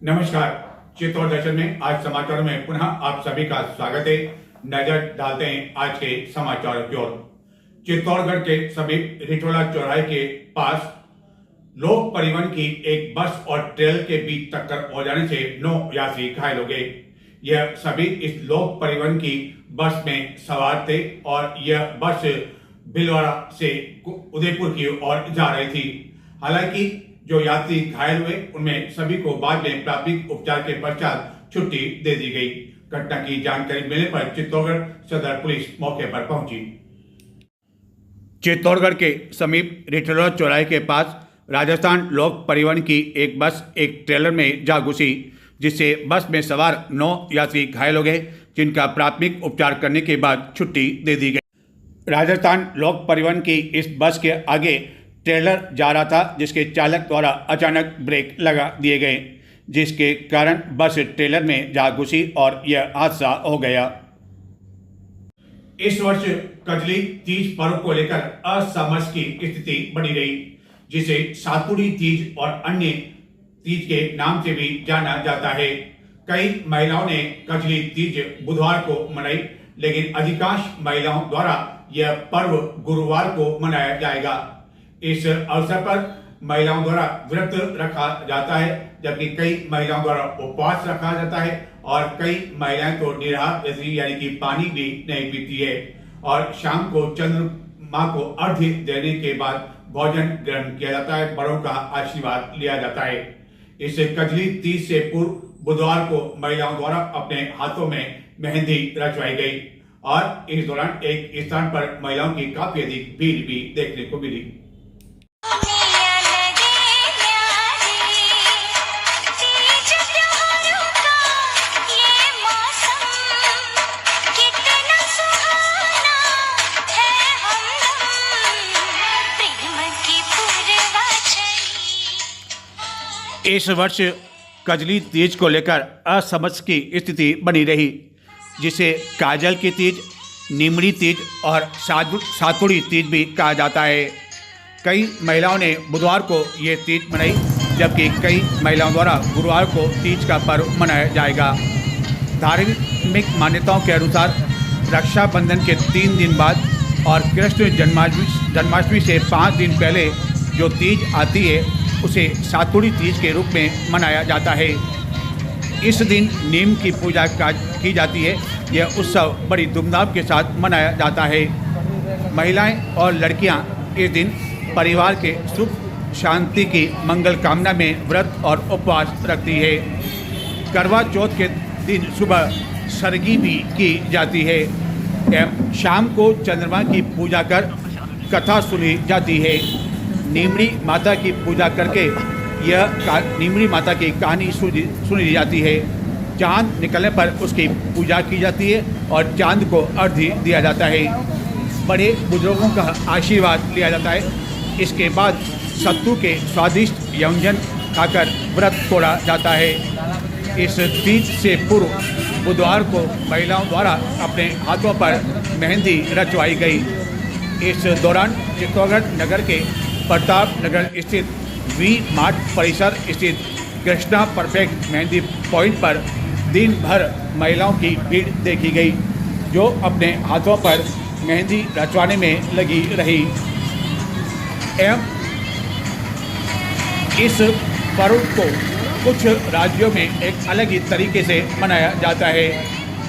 नमस्कार। चित्तौड़ दर्शन में आज समाचारों में पुनः आप सभी का स्वागत है। नजर डालते हैं आज के समाचारों की ओर। चित्तौड़गढ़ के समीप रिठोला चौराहे के पास लोक परिवहन की एक बस और ट्रेलर के बीच टक्कर हो जाने से 9 यात्री घायल हो गए। यह सभी इस लोक परिवहन की बस में सवार थे और यह बस भीलवाड़ा से उदयपुर की ओर जा रही थी। हालांकि जो यात्री घायल हुए उनमें सभी को बाद में प्राथमिक उपचार के पश्चात छुट्टी दे दी गई। घटना की जानकारी मिलने पर चित्तौड़गढ़ सदर पुलिस मौके पर पहुंची। चित्तौड़गढ़ के समीप रिठोला चौराहे के पास राजस्थान लोक परिवहन की एक बस एक ट्रेलर में जा घुसी, जिससे बस में सवार 9 यात्री घायल हो गए, जिनका प्राथमिक उपचार करने के बाद छुट्टी दे दी गई। राजस्थान लोक परिवहन की इस बस के आगे ट्रेलर जा रहा था, जिसके चालक द्वारा अचानक ब्रेक लगा दिए गए, जिसके कारण बस ट्रेलर में जा घुसी और यह हादसा हो गया। इस वर्ष कजली तीज पर्व को लेकर असमंजस की स्थिति बनी रही, जिसे सातुड़ी तीज और अन्य तीज के नाम से भी जाना जाता है। कई महिलाओं ने कजली तीज बुधवार को मनाई, लेकिन अधिकांश महिलाओं द्वारा यह पर्व गुरुवार को मनाया जाएगा। इस अवसर पर महिलाओं द्वारा व्रत रखा जाता है, जबकि कई महिलाओं द्वारा उपवास रखा जाता है और कई महिलाएं तो निराहार यानी कि पानी भी नहीं पीती है और शाम को चंद्रमा को अर्घ्य देने के बाद भोजन ग्रहण किया जाता है, बड़ों का आशीर्वाद लिया जाता है। इस कजली तीज से पूर्व बुधवार को महिलाओं द्वारा अपने हाथों में मेहंदी रचवाई गई और इस दौरान एक स्थान पर महिलाओं की काफी अधिक भीड़ भी देखने को मिली। इस वर्ष कजली तीज को लेकर असमंजस की स्थिति बनी रही, जिसे काजल की तीज, निमड़ी तीज और सातुड़ी तीज भी कहा जाता है। कई महिलाओं ने बुधवार को ये तीज मनाई, जबकि कई महिलाओं द्वारा गुरुवार को तीज का पर्व मनाया जाएगा। धार्मिक मान्यताओं के अनुसार रक्षाबंधन के 3 दिन बाद और कृष्ण जन्माष्टमी से 5 दिन पहले जो तीज आती है उसे सातुड़ी तीज के रूप में मनाया जाता है। इस दिन नीम की पूजा की जाती है। यह उत्सव बड़ी धूमधाम के साथ मनाया जाता है। महिलाएं और लड़कियां इस दिन परिवार के सुख शांति की मंगल कामना में व्रत और उपवास रखती है। करवा चौथ के दिन सुबह सरगी भी की जाती है एवं शाम को चंद्रमा की पूजा कर कथा सुनी जाती है। नीमड़ी माता की पूजा करके यह नीमड़ी माता की कहानी सुनी जाती है। चांद निकलने पर उसकी पूजा की जाती है और चांद को अर्घ्य दिया जाता है। बड़े बुजुर्गों का आशीर्वाद लिया जाता है। इसके बाद सत्तू के स्वादिष्ट व्यंजन खाकर व्रत तोड़ा जाता है। इस तीज से पूर्व बुधवार को महिलाओं द्वारा अपने हाथों पर मेहंदी रचवाई गई। इस दौरान चित्तौड़गढ़ नगर के प्रताप नगर स्थित वी मार्ट परिसर स्थित कृष्णा परफेक्ट मेहंदी पॉइंट पर दिन भर महिलाओं की भीड़ देखी गई, जो अपने हाथों पर मेहंदी रचवाने में लगी रही। एवं इस पर्व को कुछ राज्यों में एक अलग ही तरीके से मनाया जाता है,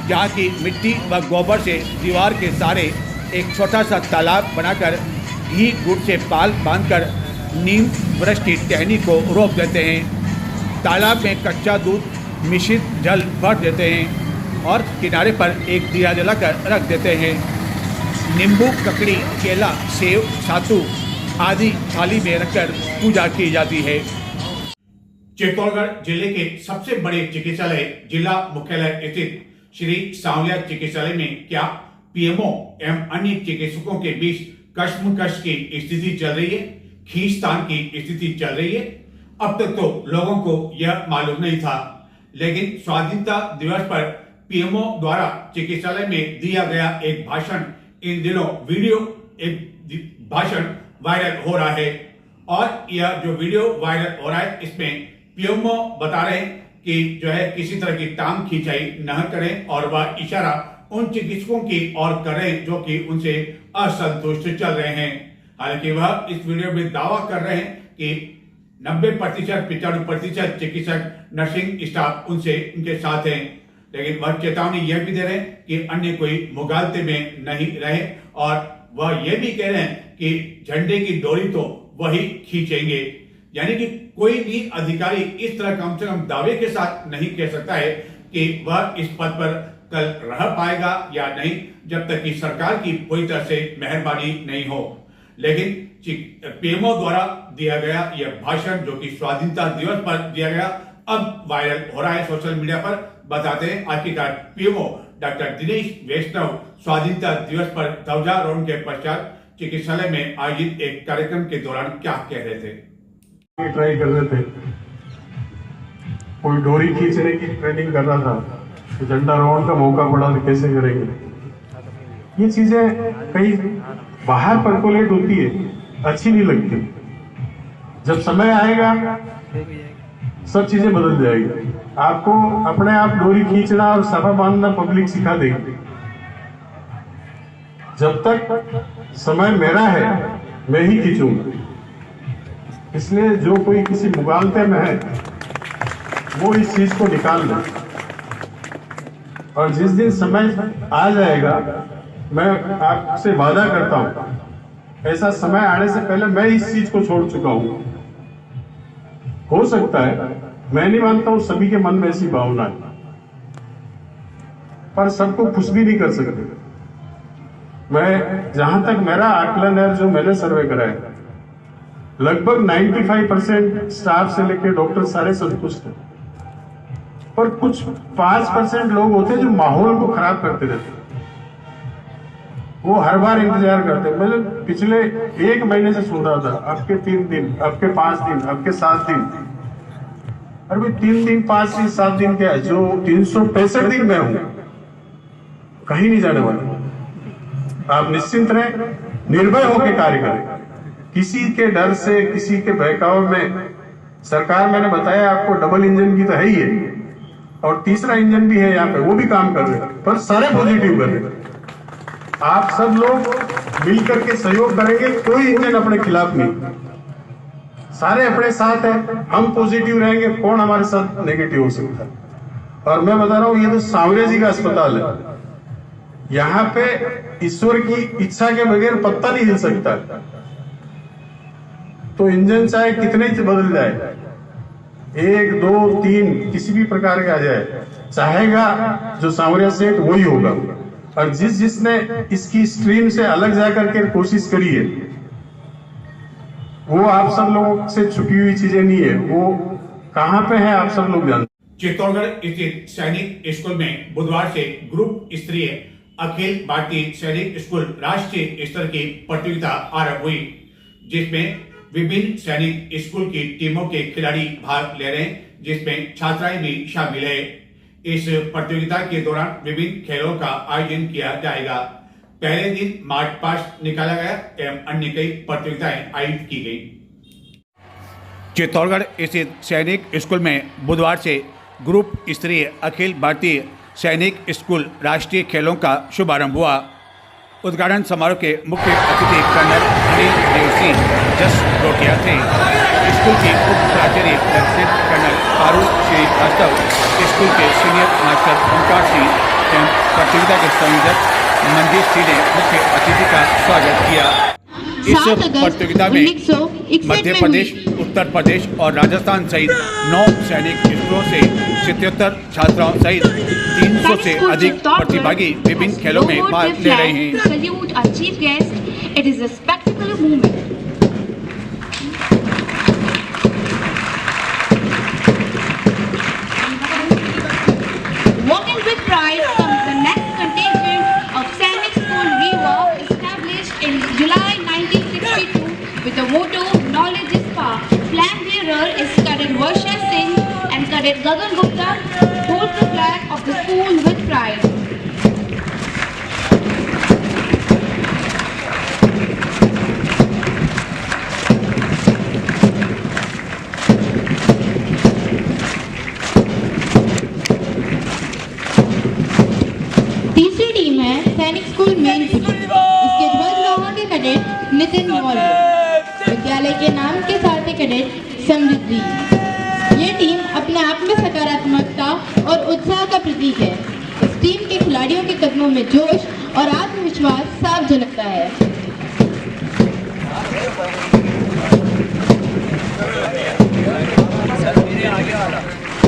जहाँ की मिट्टी व गोबर से दीवार के सहारे एक छोटा सा तालाब बनाकर घी गुड़ से पाल बांधकर नीम वृक्ष की टहनी को रोक देते हैं। तालाब में कच्चा दूध मिश्रित जल भर देते हैं और किनारे पर एक दिया जलाकर रख देते हैं। नींबू, ककड़ी, केला, सेव, सातू आदि थाली में रखकर पूजा की जाती है। चित्तौड़गढ़ जिले के सबसे बड़े चिकित्सालय जिला मुख्यालय स्थित श्री सांवलिया चिकित्सालय में क्या पीएमओ एवं अन्य चिकित्सकों के बीच कश्मकश की स्थिति चल रही है, खींचतान की स्थिति चल रही है। अब तक तो लोगों को यह मालूम नहीं था, लेकिन स्वाधीनता दिवस पर पीएमओ द्वारा चिकित्सालय में दिया गया एक भाषण इन दिनों वीडियो एक भाषण वायरल हो रहा है और यह जो वीडियो वायरल हो रहा है इसमें पीएमओ बता रहे हैं कि जो है किसी तरह की टांग खिंचाई न करें और वह इशारा उन चिकित्सकों की ओर करें जो कि उनसे असंतुष्ट चल रहे हैं। हालांकि वह इस वीडियो में दावा कर रहे हैं कि 90% 95% चिकित्सक नर्सिंग स्टाफ उनके साथ हैं, लेकिन वह चेतावनी यह भी दे रहे हैं कि अन्य कोई मुगालते में नहीं रहे और वह यह भी कह रहे हैं कि झंडे की डोरी तो वही खींचेंगे। यानी कि कोई भी अधिकारी इस तरह कम से कम दावे के साथ नहीं कह सकता है कि वह इस पद पर कल रह पाएगा या नहीं, जब तक कि सरकार की पूरी तरह से मेहरबानी नहीं हो। लेकिन पीएमओ द्वारा दिया गया यह भाषण जो कि स्वाधीनता दिवस पर दिया गया, अब वायरल हो रहा है सोशल मीडिया पर। बताते हैं आखिरकार पीएमओ डॉक्टर दिनेश वैष्णव स्वाधीनता दिवस पर ध्वजारोहण के पश्चात चिकित्सालय में आयोजित एक कार्यक्रम के दौरान क्या कह रहे थे। ट्राई कर रहे थे, कोई डोरी खींचने की ट्रेनिंग कर रहा था, तो झंडारोहण का मौका पड़ा तो कैसे करेंगे। ये चीजें कहीं बाहर परकोलेट होती है, अच्छी नहीं लगती। जब समय आएगा सब चीजें बदल जाएगी। आपको अपने आप डोरी खींचना और सभा बांधना पब्लिक सिखा देगी। जब तक समय मेरा है मैं ही खींचूंगा। इसलिए जो कोई किसी मुगालते में है वो इस चीज को निकाल ले, और जिस दिन समय आ जाएगा मैं आपसे वादा करता हूं, ऐसा समय आने से पहले मैं इस चीज को छोड़ चुका हूं। हो सकता है, मैं नहीं मानता हूं सभी के मन में ऐसी भावना है, पर सबको खुश भी नहीं कर सकते। मैं जहां तक मेरा आकलन है, जो मैंने सर्वे कराया, लगभग 95% स्टाफ से लेकर डॉक्टर सारे संतुष्ट हैं, पर कुछ 5% लोग होते हैं जो माहौल को खराब करते रहते हैं। वो हर बार इंतजार करते हैं। मतलब पिछले 1 महीने से सुन रहा था, अब के 3 दिन, अब के 5 दिन, अब के 7 दिन। अरे 3 दिन, 5 दिन, 7 दिन क्या है, जो 365 दिन मैं हूं, कहीं नहीं जाने वाला। आप निश्चिंत रहें, निर्भय होकर कार्य करें, किसी के डर से, किसी के बहकाव में। सरकार मैंने बताया आपको डबल इंजन की तो है ही है, और तीसरा इंजन भी है यहाँ पे, वो भी काम कर रहे हैं, पर सारे पॉजिटिव कर रहे हैं। आप सब लोग मिलकर के सहयोग करेंगे, कोई इंजन अपने खिलाफ नहीं, सारे अपने साथ हैं। हम पॉजिटिव रहेंगे, कौन हमारे साथ नेगेटिव हो सकता है। और मैं बता रहा हूं, ये तो सांवरे जी का अस्पताल है, यहाँ पे ईश्वर की इच्छा के बगैर पत्ता नहीं हिल सकता। तो इंजन चाहे कितने बदल जाए, 1, 2, 3 किसी भी प्रकार के आ जाए, चाहेगा जो सांवरिया सेठ वही होगा। और जिसने इसकी स्ट्रीम से अलग जाकर के कोशिश करी है, वो आप सब लोगों से छुपी हुई चीजें नहीं है, वो कहां पे है आप सब लोग जानते। चित्तौड़गढ़ स्थित सैनिक स्कूल में बुधवार से ग्रुप स्तरीय अखिल भारतीय सैनिक स्कूल राष्ट्रीय स्तर की प्रतियोगिता आरंभ हुई, जिसमें विभिन्न सैनिक स्कूल की टीमों के खिलाड़ी भाग ले रहे हैं, जिसमें छात्राएं भी शामिल है। इस प्रतियोगिता के दौरान विभिन्न खेलों का आयोजन किया जाएगा। पहले दिन मार्च पास्ट निकाला गया एवं अन्य कई प्रतियोगिताएं आयोजित की गई। चित्तौड़गढ़ स्थित सैनिक स्कूल में बुधवार से ग्रुप स्तरीय अखिल भारतीय सैनिक स्कूल राष्ट्रीय खेलों का शुभारंभ हुआ। उद्घाटन समारोह के मुख्य अतिथि कर्नल हरिदेव सिंह जस रोटिया थे। स्कूल के उप प्राचार्य lieutenant colonel Parul Srivastava, school के सीनियर मास्टर ओंकार सिंह एवं प्रतियोगिता के संयोजक मंजीत सिंह ने मुख्य अतिथि का स्वागत किया। इस प्रतियोगिता में मध्य प्रदेश, उत्तर प्रदेश और राजस्थान सहित 9 सैनिक स्कूलों से 77 छात्राओं सहित 300 से अधिक प्रतिभागी विभिन्न खेलों में भाग ले रहे हैं। Walking with pride comes the next contingent of Sainik School Rewa, established in July 1962 with the motto "Knowledge is Power." Flag bearer is Cadet Varsha Singh and Cadet Gagan Gupta hold the flag of the school with pride. Student. विद्यालय के नाम के साथ ही cadet समृद्धि। ये team अपने आप में सकारात्मकता और उत्साह का प्रतीक है। इस टीम के खिलाड़ियों के कदमों में जोश और आत्मविश्वास साफ झलकता है।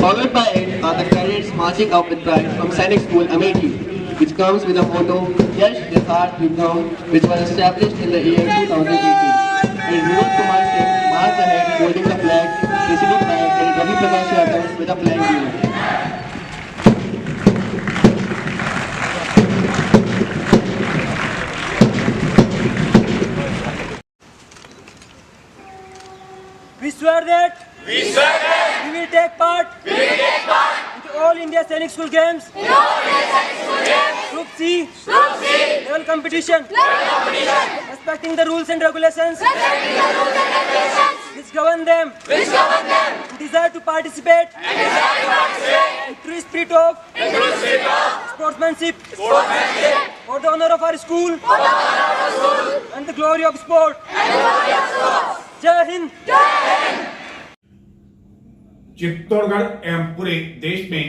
Followed by it are the cadets marching up with pride from Sainik School, Amethi, which comes with the motto Yash Yatharth Yudham, which was established in the year 2018. And Vinod Kumar Singh marched ahead holding the flag, preceded by Cadet Ravi Prakash Yadav with a flag bearer. We swear that we will take part in the All India Sainik School Games. Group C. Level competition. Respecting the rules and regulations. Which govern them. And desire to participate. In true spirit of sportsmanship. For the honor of our school. And the glory of sport. जय हिंद। चित्तौड़गढ़ एवं पूरे देश में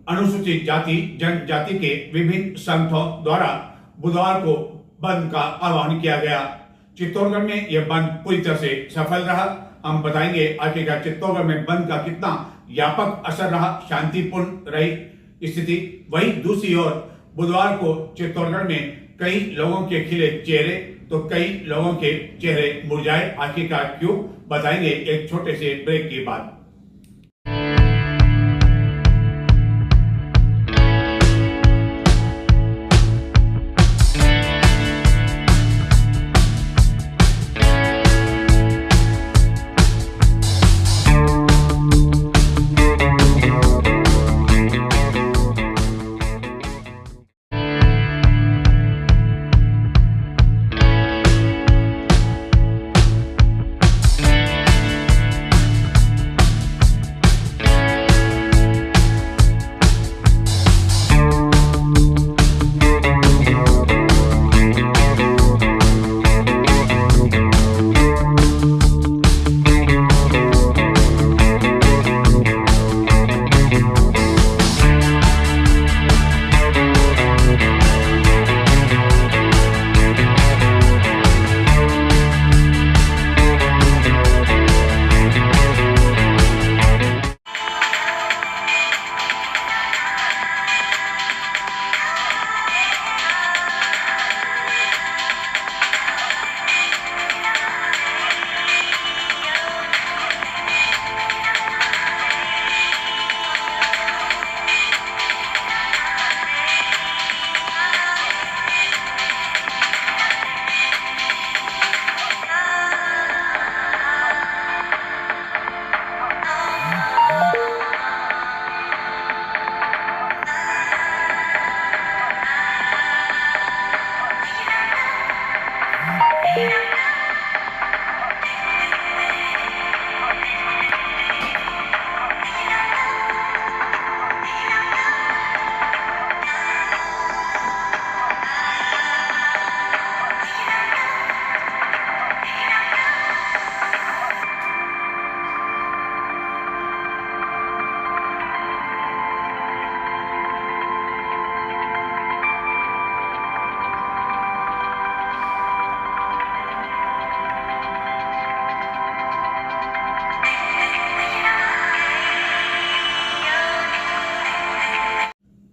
अनुसूचित जाति जनजाति के विभिन्न संगठनों द्वारा बुधवार को बंद का आह्वान किया गया। चित्तौड़गढ़ में यह बंद पूरी तरह से सफल रहा। हम बताएंगे आखिरकार चित्तौड़गढ़ में बंद का कितना व्यापक असर रहा, शांतिपूर्ण रही स्थिति। वही दूसरी ओर बुधवार को चित्तौड़गढ़ में कई लोगों के खिले चेहरे तो कई लोगों के चेहरे मुरझाए। आखिरकार क्यों, बताएंगे एक छोटे से ब्रेक के बाद।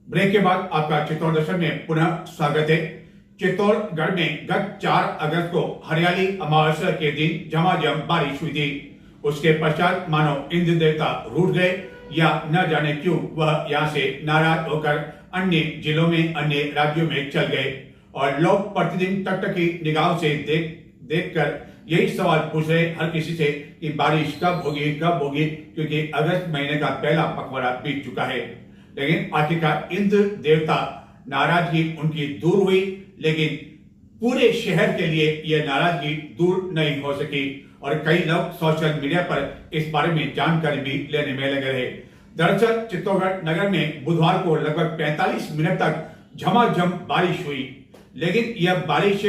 ब्रेक के बाद आपका चित्तौड़ दर्शन में पुनः स्वागत है। चित्तौड़गढ़ में गत 4 अगस्त को हरियाली अमावस्या के दिन झमाझम बारिश हुई थी। उसके पश्चात मानो इंद्र देवता रूठ गए या न जाने क्यों वह यहाँ से नाराज होकर अन्य जिलों में, अन्य राज्यों में चल गए और लोग प्रतिदिन टकटकी निगाहों से देखकर यही सवाल पूछ रहे हर किसी से कि बारिश कब होगी, क्योंकि अगस्त महीने का पहला पखवाड़ा बीत चुका है। लेकिन आखिरकार इंद्र देवता नाराजगी उनकी दूर हुई, लेकिन पूरे शहर के लिए यह नाराजगी दूर नहीं हो सकी और कई लोग सोशल मीडिया पर इस बारे में जानकारी भी लेने में लगे रहे। दरअसल चित्तौड़गढ़ नगर में बुधवार को लगभग 45 मिनट तक झमाझम बारिश हुई, लेकिन यह बारिश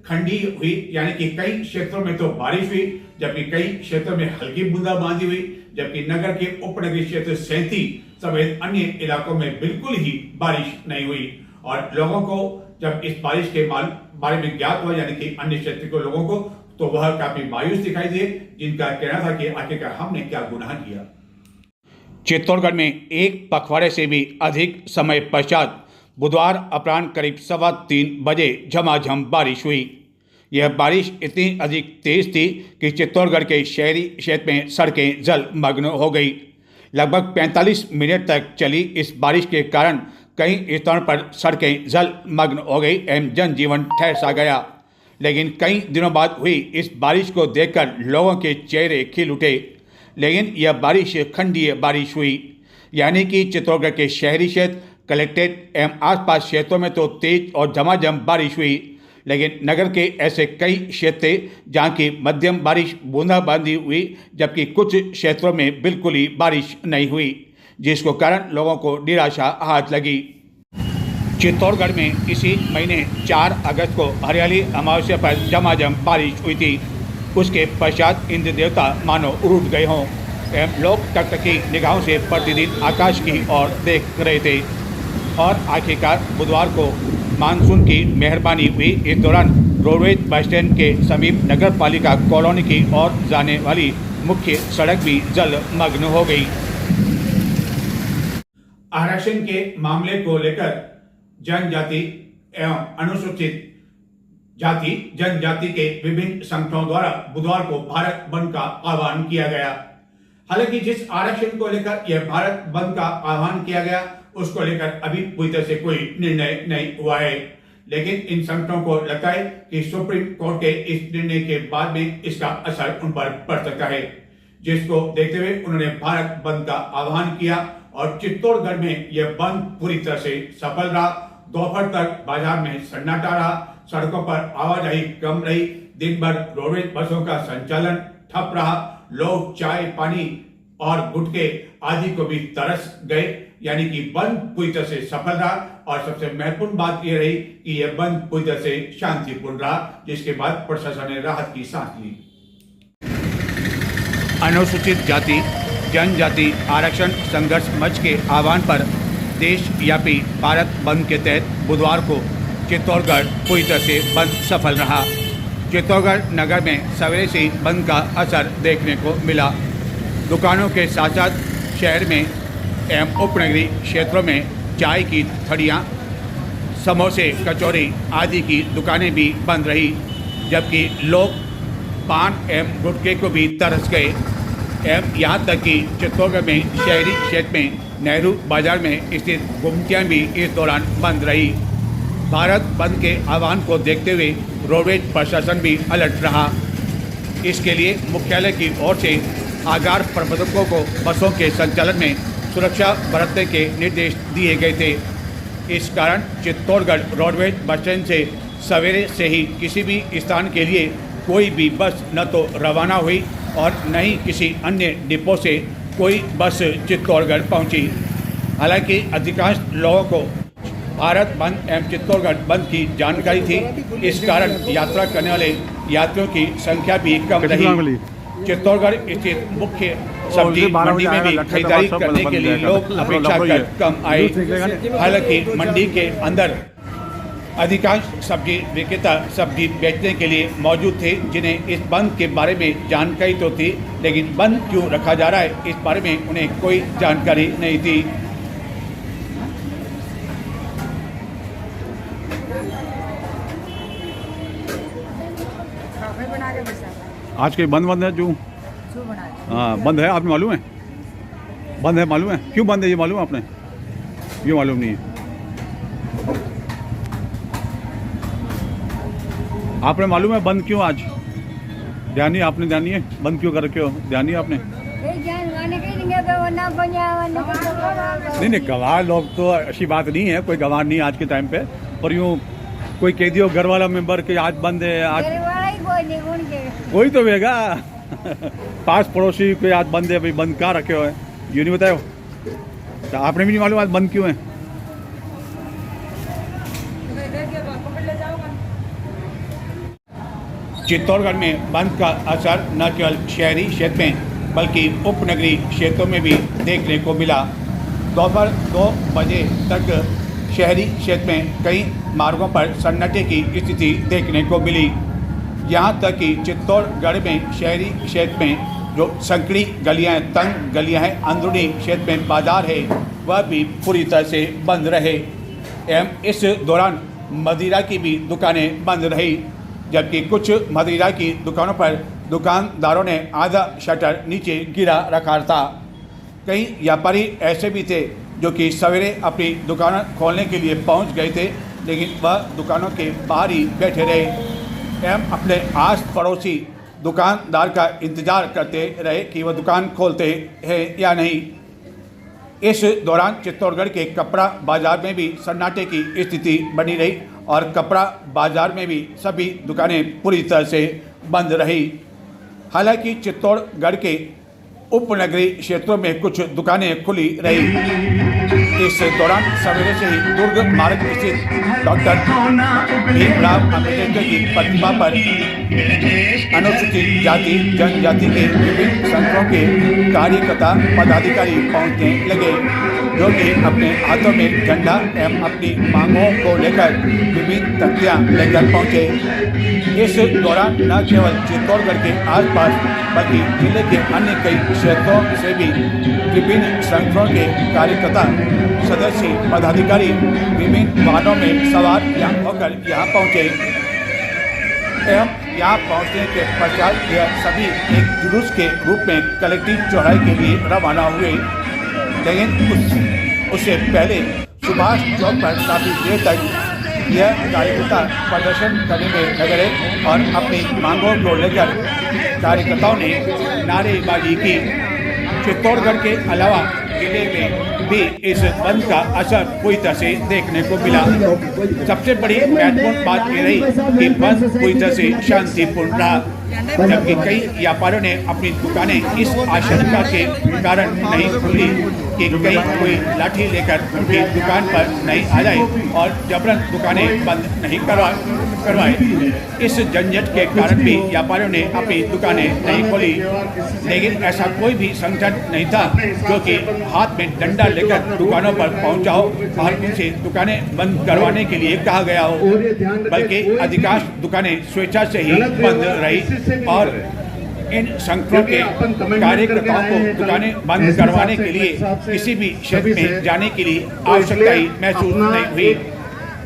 खंडी हुई, यानी कि कई क्षेत्रों में तो बारिश हुई, जबकि कई क्षेत्रों में हल्की बूंदाबांदी हुई, जबकि नगर के उपनगरीय क्षेत्र 37 समेत अन्य इलाकों में बिल्कुल ही बारिश नहीं हुई। और लोगों को जब इस बारिश के बारे में ज्ञात हुआ, यानी कि अन्य क्षेत्र के लोगों को, तो वह काफी मायूस दिखाई दिए, जिनका कहना था कि आखिरकार हमने क्या गुनाह किया। चित्तौड़गढ़ में एक पखवाड़े से भी अधिक समय पश्चात बुधवार अपराह्न करीब 3:15 बजे झमाझम बारिश हुई। यह बारिश इतनी अधिक तेज थी कि चित्तौड़गढ़ के शहरी क्षेत्र में सड़कें जलमग्न हो गई। लगभग 45 मिनट तक चली इस बारिश के कारण कई स्थानों पर सड़कें जलमग्न हो गई एवं जनजीवन ठहर सा गया। लेकिन कई दिनों बाद हुई इस बारिश को देखकर लोगों के चेहरे खिल उठे। लेकिन यह बारिश खंडीय बारिश हुई, यानी कि चित्तौड़गढ़ के शहरी क्षेत्र, कलेक्ट्रेट एवं आसपास क्षेत्रों में तो तेज और झमाझम बारिश हुई, लेकिन नगर के ऐसे कई क्षेत्र थे जहाँ की मध्यम बारिश बूंदाबांदी हुई, जबकि कुछ क्षेत्रों में बिल्कुल ही बारिश नहीं हुई, जिसको कारण लोगों को निराशा हाथ लगी। चित्तौड़गढ़ में इसी महीने 4 अगस्त को हरियाली अमावस्या पर झमाझम बारिश हुई थी। उसके पश्चात इंद्र देवता मानो रूठ गए हों एवं लोग टकटकी निगाहों से प्रतिदिन आकाश की ओर देख रहे थे। और आखिरकार बुधवार को मानसून की मेहरबानी हुई। इस दौरान रोडवेज बस स्टैंड के समीप नगर पालिका कॉलोनी की ओर जाने वाली मुख्य सड़क भी जलमग्न हो गई। आरक्षण के मामले को लेकर जनजाति एवं अनुसूचित जाति जनजाति के विभिन्न संगठनों द्वारा बुधवार को भारत बंद का आह्वान किया गया। हालांकि जिस आरक्षण को लेकर यह भारत बंद का आह्वान किया गया, उसको लेकर अभी पूरी तरह से कोई निर्णय नहीं हुआ है, लेकिन इन संगठनों को लगता है कि सुप्रीम कोर्ट के इस निर्णय के बाद में इसका असर उन पर पड़ सकता है, जिसको देखते हुए उन्होंने भारत बंद का आह्वान किया। और चित्तौड़गढ़ में यह बंद पूरी तरह से सफल रहा। दोपहर तक बाजार में सन्नाटा रहा, सड़कों पर आवाजाही कम रही, दिन भर रोडवेज बसों का संचालन ठप रहा, लोग चाय पानी और गुटखे आदि को भी तरस गए, यानी कि बंद पूरी तरह से सफल रहा। और सबसे महत्वपूर्ण बात यह रही कि यह बंद पूरी तरह से शांतिपूर्ण रहा, जिसके बाद प्रशासन ने राहत की सांस ली। अनुसूचित जाति जनजाति आरक्षण संघर्ष मंच के आह्वान पर देशव्यापी भारत बंद के तहत बुधवार को चित्तौड़गढ़ पूरी तरह से बंद सफल रहा। चित्तौड़गढ़ नगर में सवेरे से ही बंद का असर देखने को मिला। दुकानों के साथ साथ शहर में एवं उपनगरीय क्षेत्रों में चाय की थड़ियाँ, समोसे, कचौरी आदि की दुकानें भी बंद रही, जबकि लोग पान एवं गुटखे को भी तरस गए। एवं यहाँ तक कि चित्तौड़गढ़ में शहरी क्षेत्र में नेहरू बाजार में स्थित गुमटियाँ भी इस दौरान बंद रही। भारत बंद के आह्वान को देखते हुए रोडवेज प्रशासन भी अलर्ट रहा। इसके लिए मुख्यालय की ओर से आगार प्रबंधकों को बसों के संचालन में सुरक्षा बरतने के निर्देश दिए गए थे। इस कारण चित्तौड़गढ़ रोडवेज बस स्टैंड से सवेरे से ही किसी भी स्थान के लिए कोई भी बस न तो रवाना हुई और न ही किसी अन्य डिपो से कोई बस चित्तौड़गढ़ पहुंची। हालांकि अधिकांश लोगों को भारत बंद एवं चित्तौड़गढ़ बंद की जानकारी थी। इस कारण यात्रा करने वाले यात्रियों की संख्या भी कम रही। चित्तौड़गढ़ स्थित मुख्य सब्जी मंडी में भी खरीदारी करने के लिए लोग अपेक्षाकृत कम आए। हालांकि मंडी के अंदर अधिकांश सब्जी विक्रेता सब्जी बेचने के लिए मौजूद थे, जिन्हें इस बंद के बारे में जानकारी तो थी, लेकिन बंद क्यों रखा जा रहा है इस बारे में उन्हें कोई जानकारी नहीं थी। आज के बंद है जो हाँ बंद है, आपने मालूम है? बंद है, मालूम है क्यों बंद है? ये मालूम है आपने? ये मालूम नहीं है आपने? मालूम है बंद क्यों आज? ध्यान नहीं आपने? ध्यान नहीं है बंद क्यों कर रखे हो? ध्यान नहीं आपने? नहीं गवाह लोग तो अच्छी बात नहीं है, कोई गवाह नहीं आज के टाइम पे। पर यूँ कोई कह दियो घर वाला मेंबर के आज बंद है, आज कोई तो भेगा पास पड़ोसी कोई आज बंद है, भाई बंद कहाँ रखे हो है ये नहीं बताओ? तो आपने भी नहीं मालूम आज बंद क्यों है? चित्तौड़गढ़ में बंद का असर न केवल शहरी क्षेत्र में बल्कि उपनगरीय क्षेत्रों में भी देखने को मिला। दोपहर 2 बजे तक शहरी क्षेत्र में कई मार्गों पर सन्नाटे की स्थिति देखने को मिली। यहाँ तक कि चित्तौड़गढ़ में शहरी क्षेत्र में जो संकरी गलियाँ हैं, तंग गलियाँ हैं, अंदरूनी क्षेत्र में बाजार है, वह भी पूरी तरह से बंद रहे एवं इस दौरान मदिरा की भी दुकानें बंद रही, जबकि कुछ मदिरा की दुकानों पर दुकानदारों ने आधा शटर नीचे गिरा रखा था। कई व्यापारी ऐसे भी थे जो कि सवेरे अपनी दुकान खोलने के लिए पहुंच गए थे, लेकिन वह दुकानों के बाहर ही बैठे रहे एवं अपने आस पड़ोसी दुकानदार का इंतज़ार करते रहे कि वह दुकान खोलते हैं या नहीं। इस दौरान चित्तौड़गढ़ के कपड़ा बाजार में भी सन्नाटे की स्थिति बनी रही और कपड़ा बाजार में भी सभी दुकानें पूरी तरह से बंद रही। हालांकि चित्तौड़गढ़ के उपनगरीय क्षेत्रों में कुछ दुकानें खुली रही। इस दौरान सवेरे से ही दुर्ग मार्ग स्थित डॉक्टर भीमराव अम्बेडकर की प्रतिमा पर अनुसूचित जाति जनजाति के विभिन्न संघों के कार्यकर्ता पदाधिकारी पहुंचने लगे, जो कि अपने हाथों में झंडा एवं अपनी मांगों को लेकर विभिन्न तख्तियां लेकर पहुंचे। इस दौरान न केवल चित्तौड़गढ़ के आसपास बल्कि जिले के अन्य कई क्षेत्रों से भी विभिन्न संघों के कार्यकर्ता सदस्य पदाधिकारी विभिन्न वाहनों में सवार होकर यहाँ पहुँचे एवं यहाँ पहुँचने के पश्चात यह सभी एक जुलूस के रूप में कलेक्ट्रेट चौराहे के लिए रवाना हुए। लेकिन उससे पहले सुभाष चौक पर काफ़ी देर तक यह कार्यकर्ता प्रदर्शन करने में लगे रहे और अपनी मांगों को लेकर कार्यकर्ताओं ने नारेबाजी की। चित्तौड़गढ़ के अलावा जिले में भी इस बंद का असर पूरी तरह से देखने को मिला। सबसे बड़ी महत्वपूर्ण बात ये रही कि बंद पूरी तरह से शांतिपूर्ण रहा, जबकि कई व्यापारियों ने अपनी दुकानें इस आशंका के कारण नहीं खोली कि कहीं कोई लाठी लेकर उनकी दुकान पर नहीं आ जाए और जबरन दुकानें बंद नहीं करवाए। इस झंझट के कारण भी व्यापारियों ने अपनी दुकानें नहीं खोली, लेकिन ऐसा कोई भी संगठन नहीं था जो कि हाथ में डंडा लेकर दुकानों पर पहुंचा हो और उनसे दुकानें बंद करवाने के लिए कहा गया हो, बल्कि अधिकांश दुकानें स्वेच्छा से ही बंद रही और इन संगठनों के कार्यकर्ताओं को दुकानें बंद करवाने के लिए किसी भी क्षेत्र में जाने के लिए आवश्यकता ही महसूस नहीं हुई।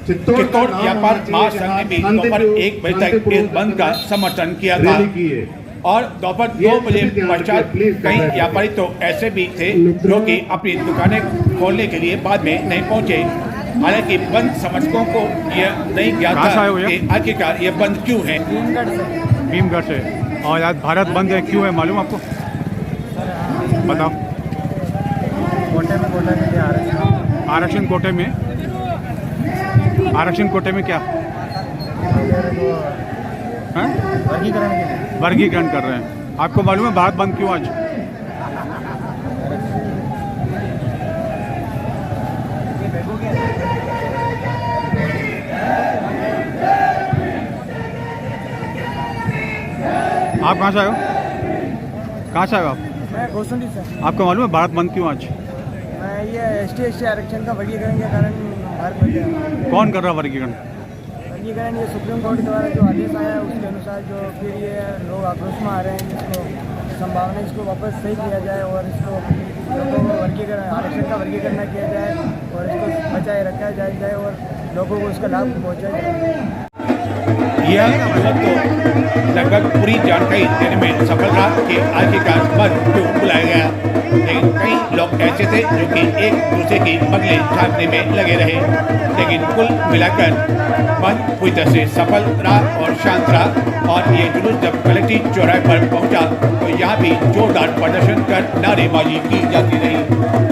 चित्तौड़ व्यापार महासंघ ने भी दोपहर 1 बजे तक इस बंद का समर्थन किया था और दोपहर 2 बजे पश्चात कई व्यापारी तो ऐसे भी थे जो कि अपनी दुकानें खोलने के लिए बाद में नहीं पहुंचे। हालांकि बंद समर्थकों को यह नहीं ज्ञात था कि आखिरकार ये बंद क्यों है। भीमगढ़ से। और आज भारत बंद है, क्यों है मालूम आपको? बताओ। कोटे में कोटा के लिए आरक्षण कोटे में, आरक्षण कोटे में क्या है? वर्गीकरण के लिए वर्गीकरण कर रहे हैं। आपको मालूम है भारत बंद क्यों आज? आप कहाँ से आए हो? कहाँ से आए हो आप? मैं घोसुंडी से। आपको मालूम है भारत बंद क्यों आज? मैं ये ST आरक्षण का वर्गीकरण के कारण भारत बंद है। कौन कर रहा वर्गीकरण? वर्गीकरण ये सुप्रीम कोर्ट द्वारा जो आदेश आया है उसके अनुसार जो फिर ये लोग आक्रोश में आ रहे हैं, जिसको संभावना इसको वापस सही किया जाए और इसको लोगों को वर्गीकरण आरक्षण का वर्गीकरण न किया जाए और इसको बचाए रखा जाए और लोगों को उसका लाभ पहुँचाया जाए। यह तो लगभग पूरी जानकारी देने में सफल रहा कि आखिरकार बंद क्यों बुलाया गया, लेकिन कई लोग ऐसे थे जो कि एक दूसरे की बदले झांकने में लगे रहे। लेकिन कुल मिलाकर बंद पूरी तरह से सफल रहा और शांत रहा और ये जुलूस जब कलेक्ट्रेट चौराहे पर पहुंचा तो यहाँ भी जोरदार प्रदर्शन कर नारेबाजी की जाती रही।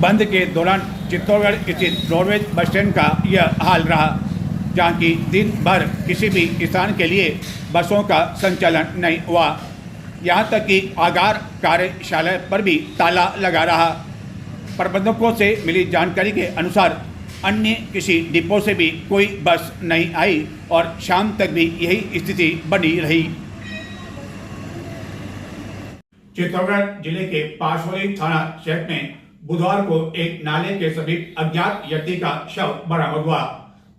बंद के दौरान चित्तौड़गढ़ स्थित रोडवेज बस स्टैंड का यह हाल रहा, जहाँ की दिन भर किसी भी स्थान के लिए बसों का संचालन नहीं हुआ। यहाँ तक कि आगार कार्यशाला पर भी ताला लगा रहा। प्रबंधकों से मिली जानकारी के अनुसार अन्य किसी डिपो से भी कोई बस नहीं आई और शाम तक भी यही स्थिति बनी रही। चित्तौड़गढ़ जिले के पाशौली थाना क्षेत्र में बुधवार को एक नाले के समीप अज्ञात व्यक्ति का शव बरामद हुआ।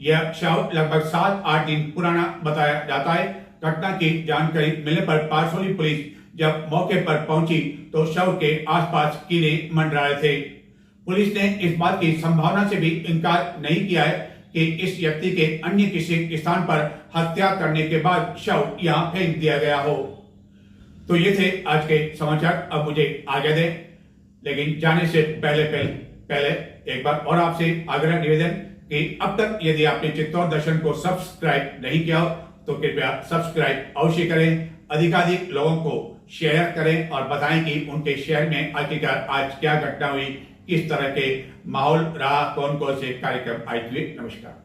यह शव लगभग 7-8 दिन पुराना बताया जाता है। घटना की जानकारी मिलने पर पाशौली पुलिस जब मौके पर पहुंची तो शव के आसपास कीड़े मंडरा रहे थे। पुलिस ने इस बात की संभावना से भी इनकार नहीं किया है कि इस व्यक्ति के अन्य किसी स्थान पर हत्या करने के बाद शव यहां फेंक दिया गया हो। तो ये थे आज के समाचार। अब मुझे आगे दें, लेकिन जाने से पहले एक बार और आपसे आग्रह निवेदन कि अब तक यदि आपने चित्तौड़ दर्शन को सब्सक्राइब नहीं किया हो तो कृपया सब्सक्राइब अवश्य करें, अधिकाधिक लोगों को शेयर करें और बताएं कि उनके शहर में आखिरकार आज क्या घटना हुई, किस तरह के माहौल रहा, कौन कौन से कार्यक्रम आयोजित हुए। नमस्कार।